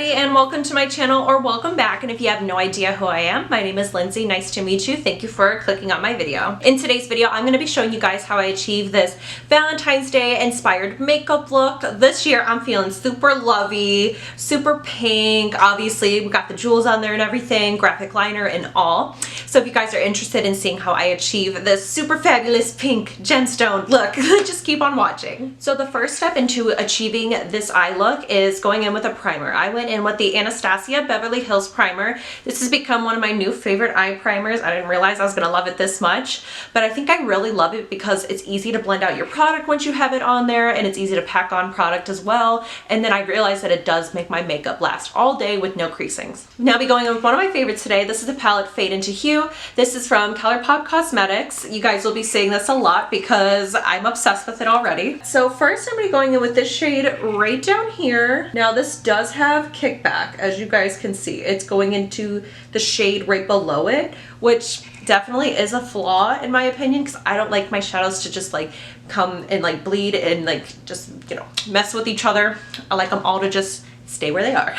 everybody, and welcome to my channel, or welcome back. And if you have no idea who I am, my name is Lindsay. Nice to meet you. Thank you for clicking on my video. In today's video, I'm going to be showing you guys how I achieve this Valentine's Day inspired makeup look. This year, I'm feeling super lovey, super pink. Obviously, we got the jewels on there and everything, graphic liner and all. So if you guys are interested in seeing how I achieve this super fabulous pink gemstone look, just keep on watching. So the first step into achieving this eye look is going in with a primer. I went in with the Anastasia Beverly Hills primer. This has become one of my new favorite eye primers. I didn't realize I was gonna love it this much, but I think I really love it because it's easy to blend out your product once you have it on there, and it's easy to pack on product as well. And then I realized that it does make my makeup last all day with no creasings. Now I'll be going in with one of my favorites today. This is the palette Fade Into Hue. This is from Colourpop Cosmetics. You guys will be seeing this a lot because I'm obsessed with it already. So first I'm gonna be going in with this shade right down here. Now this does have kickback, as you guys can see. It's going into the shade right below it, which definitely is a flaw in my opinion, because I don't like my shadows to just like come and like bleed and like just, you know, mess with each other. I like them all to just stay where they are.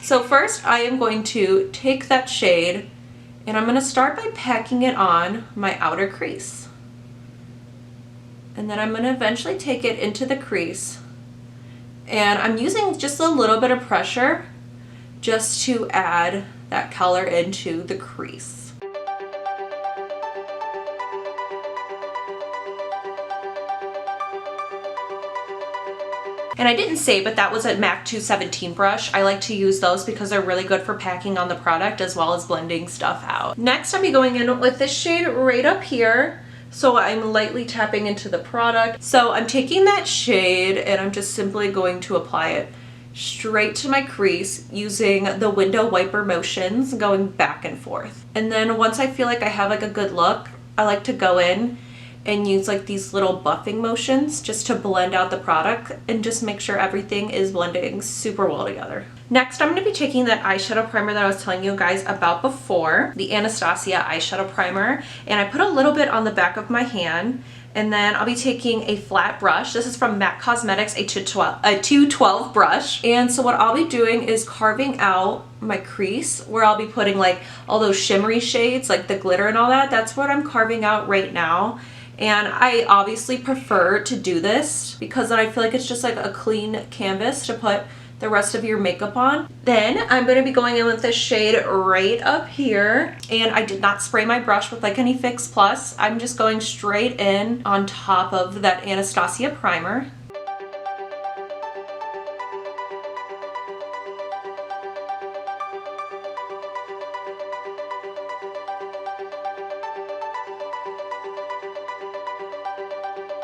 So first I am going to take that shade and I'm going to start by packing it on my outer crease. And then I'm going to eventually take it into the crease. And I'm using just a little bit of pressure just to add that color into the crease. And I didn't say, but that was a MAC 217 brush. I like to use those because they're really good for packing on the product as well as blending stuff out. Next, I'll be going in with this shade right up here. So I'm lightly tapping into the product. So I'm taking that shade and I'm just simply going to apply it straight to my crease using the window wiper motions, going back and forth. And then once I feel like I have like a good look, I like to go in and use like these little buffing motions just to blend out the product and just make sure everything is blending super well together. Next, I'm going to be taking that eyeshadow primer that I was telling you guys about before, the Anastasia eyeshadow primer, and I put a little bit on the back of my hand, and then I'll be taking a flat brush. This is from MAC Cosmetics, a 212 brush. And so what I'll be doing is carving out my crease where I'll be putting like all those shimmery shades, like the glitter and all that. That's what I'm carving out right now. And I obviously prefer to do this because then I feel like it's just like a clean canvas to put the rest of your makeup on. Then I'm going to be going in with this shade right up here, and I did not spray my brush with like any Fix Plus. I'm just going straight in on top of that Anastasia primer.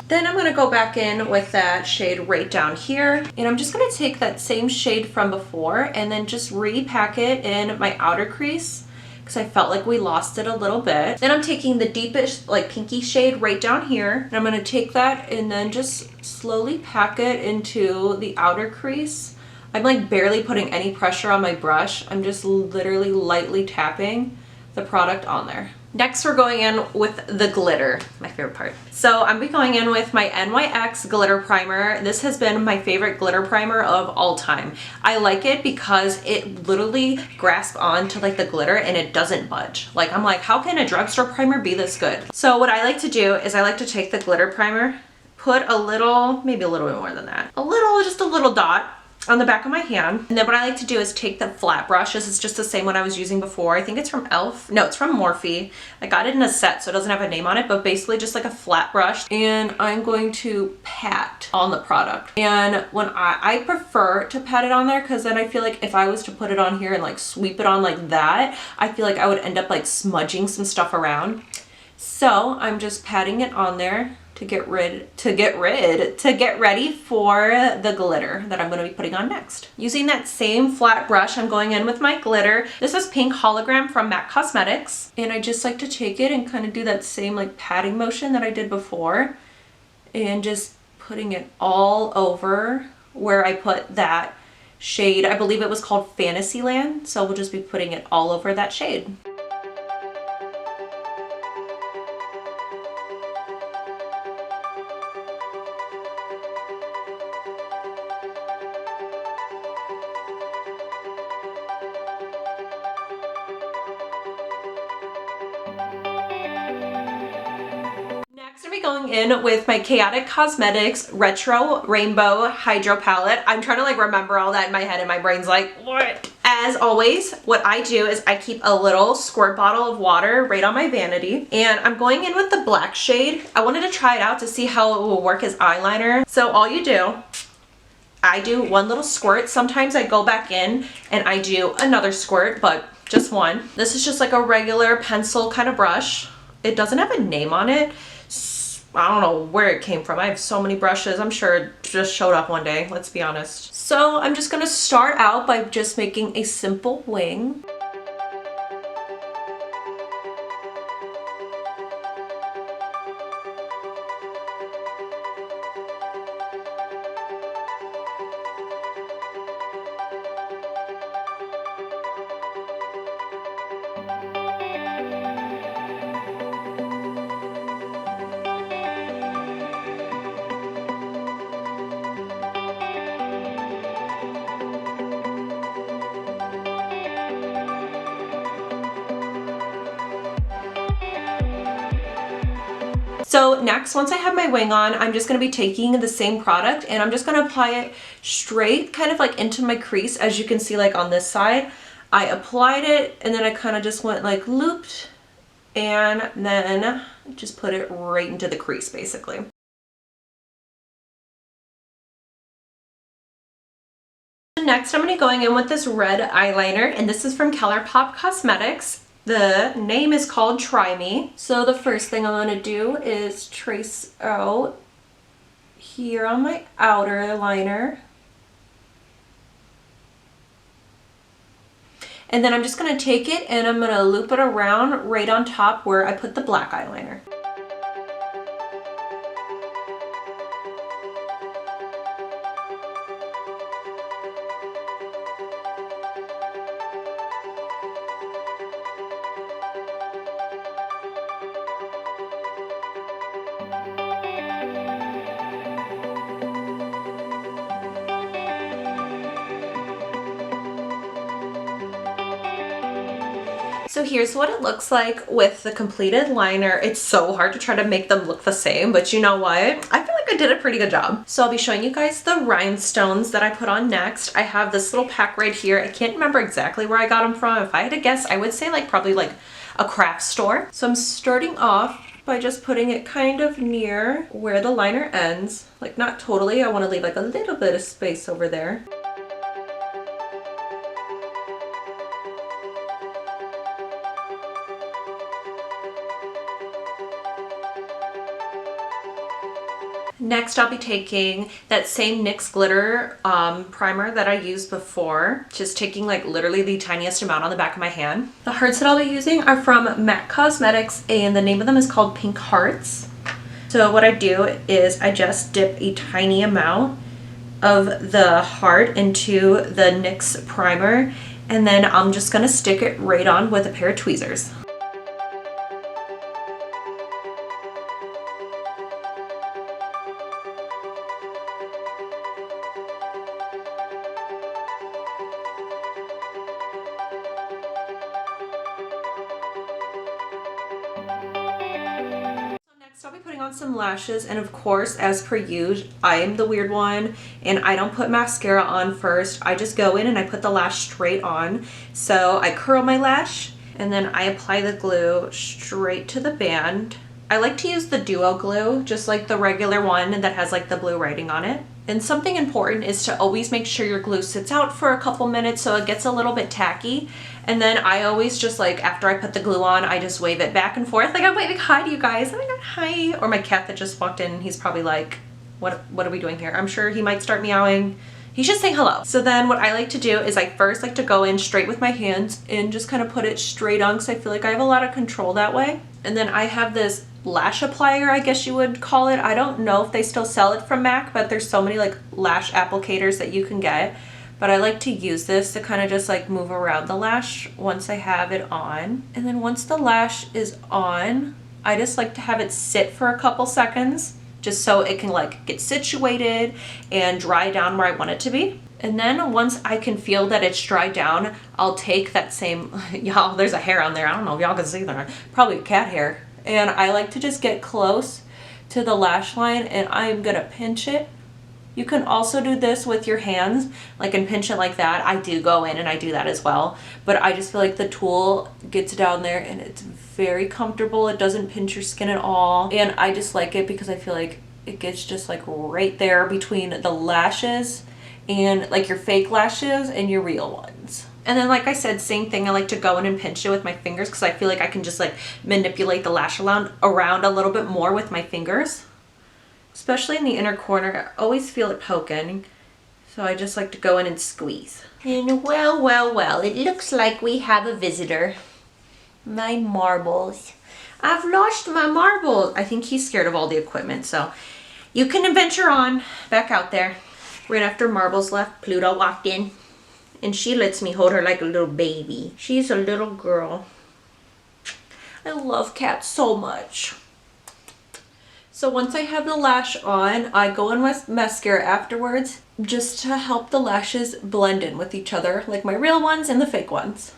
Then I'm going to go back in with that shade right down here, and I'm just going to take that same shade from before and then just repack it in my outer crease because I felt like we lost it a little bit. Then I'm taking the deepest like pinky shade right down here, and I'm going to take that and then just slowly pack it into the outer crease. I'm like barely putting any pressure on my brush. I'm just literally lightly tapping the product on there. Next, we're going in with the glitter, my favorite part. So I'm going in with my NYX glitter primer. This has been my favorite glitter primer of all time. I like it because it literally grasps on to like the glitter and it doesn't budge. Like I'm like, how can a drugstore primer be this good? So what I like to do is I like to take the glitter primer, put a little, maybe a little bit more than that, just a little dot on the back of my hand. And then what I like to do is take the flat brush. This is just the same one I was using before. I think it's from Elf. No, it's from Morphe. I got it in a set, so it doesn't have a name on it, but basically just like a flat brush. And I'm going to pat on the product. And when I prefer to pat it on there because then I feel like if I was to put it on here and like sweep it on like that, I feel like I would end up like smudging some stuff around. So I'm just patting it on there to get ready for the glitter that I'm going to be putting on next. Using that same flat brush, I'm going in with my glitter. This is pink Hologram from MAC Cosmetics, and I just like to take it and kind of do that same like patting motion that I did before and just putting it all over where I put that shade. I believe it was called Fantasyland, so we'll just be putting it all over that shade. be going in with my Chaotic Cosmetics Retro Rainbow Hydro Palette. I'm trying to like remember all that in my head and my brain's like, what? As always, what I do is I keep a little squirt bottle of water right on my vanity, and I'm going in with the black shade. I wanted to try it out to see how it will work as eyeliner. So all you do, I do one little squirt. Sometimes I go back in and I do another squirt, but just one. This is just like a regular pencil kind of brush. It doesn't have a name on it. I don't know where it came from. I have so many brushes. I'm sure it just showed up one day, let's be honest. So I'm just gonna start out by just making a simple wing. So next, once I have my wing on, I'm just going to be taking the same product and I'm just going to apply it straight kind of like into my crease. As you can see, like on this side, I applied it and then I kind of just went like looped and then just put it right into the crease basically. Next, I'm going to be going in with this red eyeliner, and this is from Colourpop Cosmetics. The name is called Try Me. So the first thing I'm going to do is trace out here on my outer liner. And then I'm just going to take it and I'm going to loop it around right on top where I put the black eyeliner. So here's what it looks like with the completed liner. It's so hard to try to make them look the same, but you know what? I feel like I did a pretty good job. So I'll be showing you guys the rhinestones that I put on next. I have this little pack right here. I can't remember exactly where I got them from. If I had to guess, I would say like probably like a craft store. So I'm starting off by just putting it kind of near where the liner ends. Like not totally, I want to leave like a little bit of space over there. Next, I'll be taking that same NYX glitter primer that I used before, just taking like literally the tiniest amount on the back of my hand. The hearts that I'll be using are from MAC Cosmetics and the name of them is called Pink Hearts. So what I do is I just dip a tiny amount of the heart into the NYX primer and then I'm just gonna stick it right on with a pair of tweezers. I'll be putting on some lashes, and of course, as per usual, I am the weird one and I don't put mascara on first. I just go in and I put the lash straight on. So I curl my lash and then I apply the glue straight to the band. I like to use the duo glue, just like the regular one that has like the blue writing on it. And something important is to always make sure your glue sits out for a couple minutes so it gets a little bit tacky. And then I always just like, after I put the glue on, I just wave it back and forth. Like I'm waving hi to you guys. Oh my god, hi. Or my cat that just walked in, he's probably like, what are we doing here? I'm sure he might start meowing. He should say hello. So then what I like to do is I first like to go in straight with my hands and just kind of put it straight on because I feel like I have a lot of control that way. And then I have this lash applier, I guess you would call it. I don't know if they still sell it from MAC, but there's so many like lash applicators that you can get. But I like to use this to kind of just like move around the lash once I have it on. And then once the lash is on, I just like to have it sit for a couple seconds just so it can like get situated and dry down where I want it to be. And then once I can feel that it's dried down, I'll take that same, y'all, there's a hair on there. I don't know if y'all can see that. Probably cat hair. And I like to just get close to the lash line and I'm gonna pinch it. You can also do this with your hands, like, and pinch it like that. I do go in and I do that as well, but I just feel like the tool gets down there and it's very comfortable. It doesn't pinch your skin at all. And I just like it because I feel like it gets just like right there between the lashes and like your fake lashes and your real ones. And then, like I said, same thing. I like to go in and pinch it with my fingers because I feel like I can just like manipulate the lash around a little bit more with my fingers. Especially in the inner corner, I always feel it poking, so I just like to go in and squeeze. And well, it looks like we have a visitor. My marbles. I've lost my marbles. I think he's scared of all the equipment, so you can venture on back out there. Right after Marbles left, Pluto walked in, and she lets me hold her like a little baby. She's a little girl. I love cats so much. So once I have the lash on, I go in with mascara afterwards just to help the lashes blend in with each other, like my real ones and the fake ones.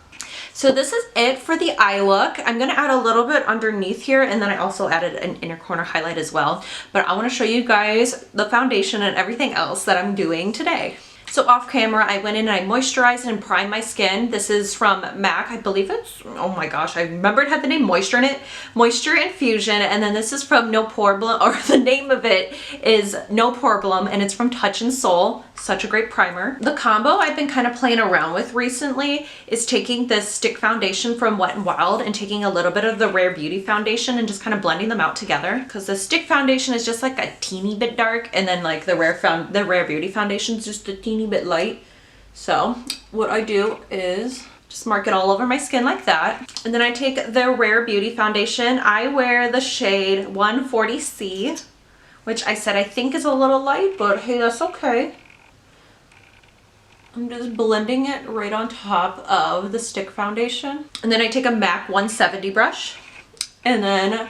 So this is it for the eye look. I'm gonna add a little bit underneath here, and then I also added an inner corner highlight as well. But I wanna show you guys the foundation and everything else that I'm doing today. So off camera, I went in and I moisturized and primed my skin. This is from MAC. I believe it's, oh my gosh, I remember it had the name Moisture in it. Moisture Infusion. And then this is from No Problem, or the name of it is No Problem, and it's from Touch and Soul. Such a great primer. The combo I've been kind of playing around with recently is taking this stick foundation from Wet n Wild and taking a little bit of the Rare Beauty foundation and just kind of blending them out together. Because the stick foundation is just like a teeny bit dark, and then like the Rare Beauty foundation is just a teeny bit light. So what I do is just mark it all over my skin like that. And then I take the Rare Beauty foundation. I wear the shade 140C, which I said I think is a little light, but hey, that's okay. I'm just blending it right on top of the stick foundation. And then I take a MAC 170 brush, and then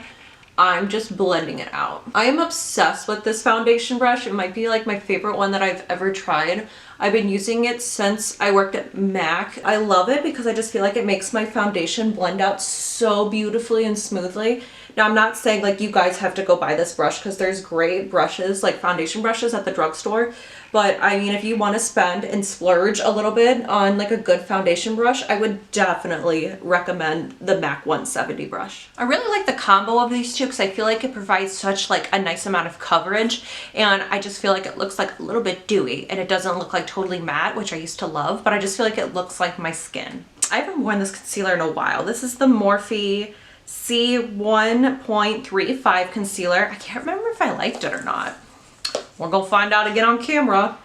I'm just blending it out. I am obsessed with this foundation brush. It might be like my favorite one that I've ever tried. I've been using it since I worked at MAC. I love it because I just feel like it makes my foundation blend out so beautifully and smoothly. Now, I'm not saying like you guys have to go buy this brush because there's great brushes, like foundation brushes at the drugstore. But I mean, if you want to spend and splurge a little bit on like a good foundation brush, I would definitely recommend the MAC 170 brush. I really like the combo of these two because I feel like it provides such like a nice amount of coverage, and I just feel like it looks like a little bit dewy and it doesn't look like totally matte, which I used to love, but I just feel like it looks like my skin. I haven't worn this concealer in a while. This is the Morphe C1.35 concealer. I can't remember if I liked it or not. We're gonna find out again on camera.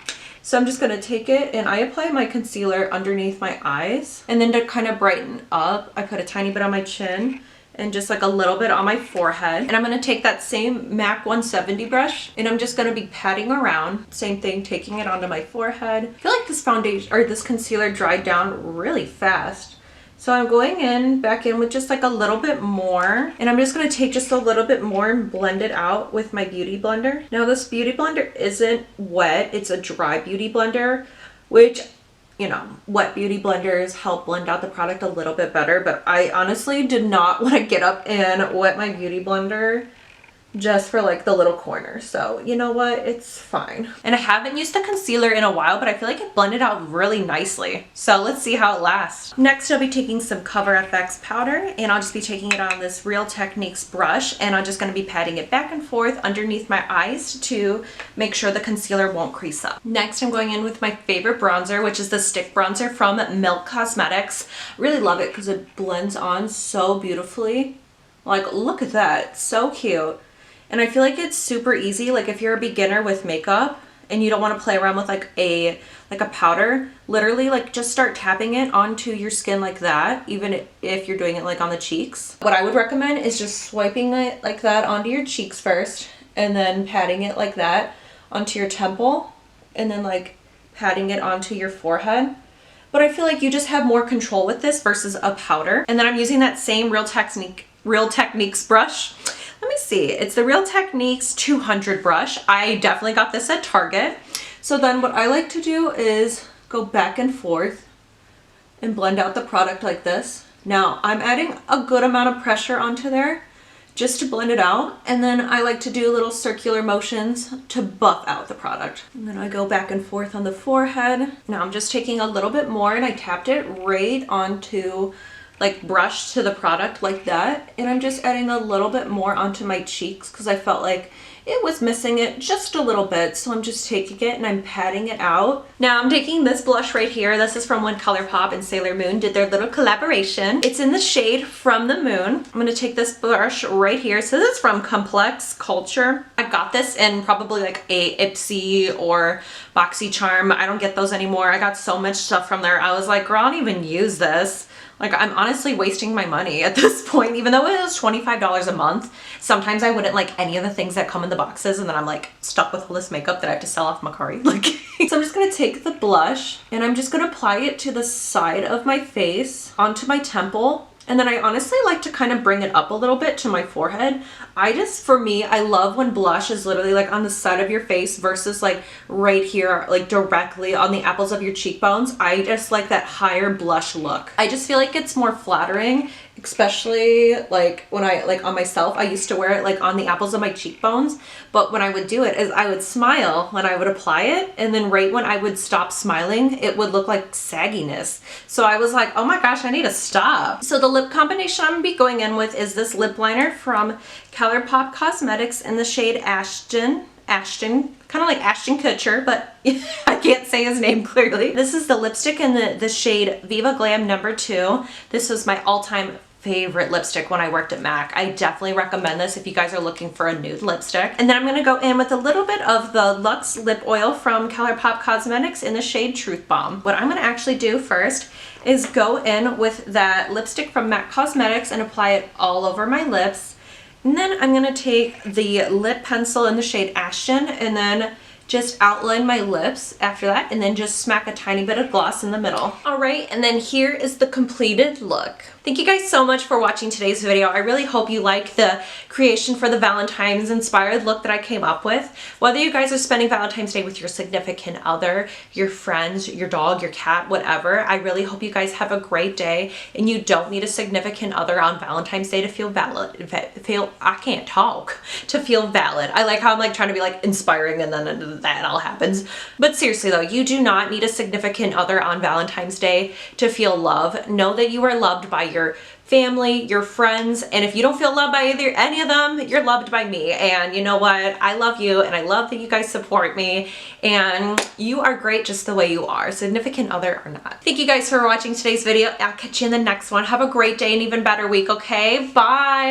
So I'm just gonna take it and I apply my concealer underneath my eyes, and then to kind of brighten up, I put a tiny bit on my chin and just like a little bit on my forehead. And I'm gonna take that same MAC 170 brush and I'm just gonna be patting around. Same thing, taking it onto my forehead. I feel like this foundation or this concealer dried down really fast. So I'm going in, back in with just like a little bit more, and I'm just gonna take just a little bit more and blend it out with my beauty blender. Now this beauty blender isn't wet, it's a dry beauty blender, which, you know, wet beauty blenders help blend out the product a little bit better, but I honestly did not want to get up and wet my beauty blender just for like the little corner. So you know what, it's fine. And I haven't used the concealer in a while, but I feel like it blended out really nicely. So let's see how it lasts. Next, I'll be taking some Cover FX powder, and I'll just be taking it on this Real Techniques brush, and I'm just going to be patting it back and forth underneath my eyes to make sure the concealer won't crease up. Next, I'm going in with my favorite bronzer, which is the stick bronzer from Milk Cosmetics. I really love it because it blends on so beautifully. Like, look at that, so cute. And I feel like it's super easy, like if you're a beginner with makeup and you don't want to play around with like a powder, literally like just start tapping it onto your skin like that, even if you're doing it like on the cheeks. What I would recommend is just swiping it like that onto your cheeks first, and then patting it like that onto your temple, and then like patting it onto your forehead. But I feel like you just have more control with this versus a powder. And then I'm using that same Real Techniques brush. Let me see, it's the Real Techniques 200 brush. I definitely got this at Target. So then what I like to do is go back and forth and blend out the product like this. Now I'm adding a good amount of pressure onto there just to blend it out. And then I like to do little circular motions to buff out the product. And then I go back and forth on the forehead. Now I'm just taking a little bit more and I tapped it right onto, like brush to the product like that. And I'm just adding a little bit more onto my cheeks because I felt like it was missing it just a little bit. So I'm just taking it and I'm patting it out. Now I'm taking this blush right here. This is from when Colourpop and Sailor Moon did their little collaboration. It's in the shade From the Moon. I'm gonna take this brush right here. So this is from Complex Culture. I got this in probably like a Ipsy or BoxyCharm. I don't get those anymore. I got so much stuff from there. I was like, girl, I don't even use this. Like, I'm honestly wasting my money at this point, even though it was $25 a month. Sometimes I wouldn't like any of the things that come in the boxes, and then I'm like stuck with all this makeup that I have to sell off Macari. Like, so I'm just gonna take the blush and I'm just gonna apply it to the side of my face, onto my temple. And then I honestly like to kind of bring it up a little bit to my forehead. For me, I love when blush is literally like on the side of your face versus like right here, like directly on the apples of your cheekbones. I just like that higher blush look. I just feel like it's more flattering, especially like when like on myself. I used to wear it like on the apples of my cheekbones, but when I would do it is I would smile when I would apply it, and then right when I would stop smiling, it would look like sagginess. So I was like, oh my gosh, I need to stop. So the lip combination I'm gonna be going in with is this lip liner from Colourpop Cosmetics in the shade Ashton, kind of like Ashton Kutcher, but I can't say his name clearly. This is the lipstick in the shade Viva Glam number 2. This was my all-time favorite lipstick when I worked at MAC. I definitely recommend this if you guys are looking for a nude lipstick. And then I'm gonna go in with a little bit of the Luxe Lip Oil from Colourpop Cosmetics in the shade Truth Bomb. What I'm gonna actually do first is go in with that lipstick from MAC Cosmetics and apply it all over my lips. And then I'm gonna take the lip pencil in the shade Ashton and then just outline my lips after that, and then just smack a tiny bit of gloss in the middle. All right, and then here is the completed look. Thank you guys so much for watching today's video. I really hope you like the creation for the Valentine's inspired look that I came up with. Whether you guys are spending Valentine's Day with your significant other, your friends, your dog, your cat, whatever, I really hope you guys have a great day, and you don't need a significant other on Valentine's Day to feel valid. I can't talk. To feel valid. I like how I'm like trying to be like inspiring and then that all happens. But seriously though, you do not need a significant other on Valentine's Day to feel love. Know that you are loved by your family, your friends, and if you don't feel loved by any of them, you're loved by me. And you know what? I love you, and I love that you guys support me, and you are great just the way you are, significant other or not. Thank you guys for watching today's video. I'll catch you in the next one. Have a great day and even better week, okay? Bye!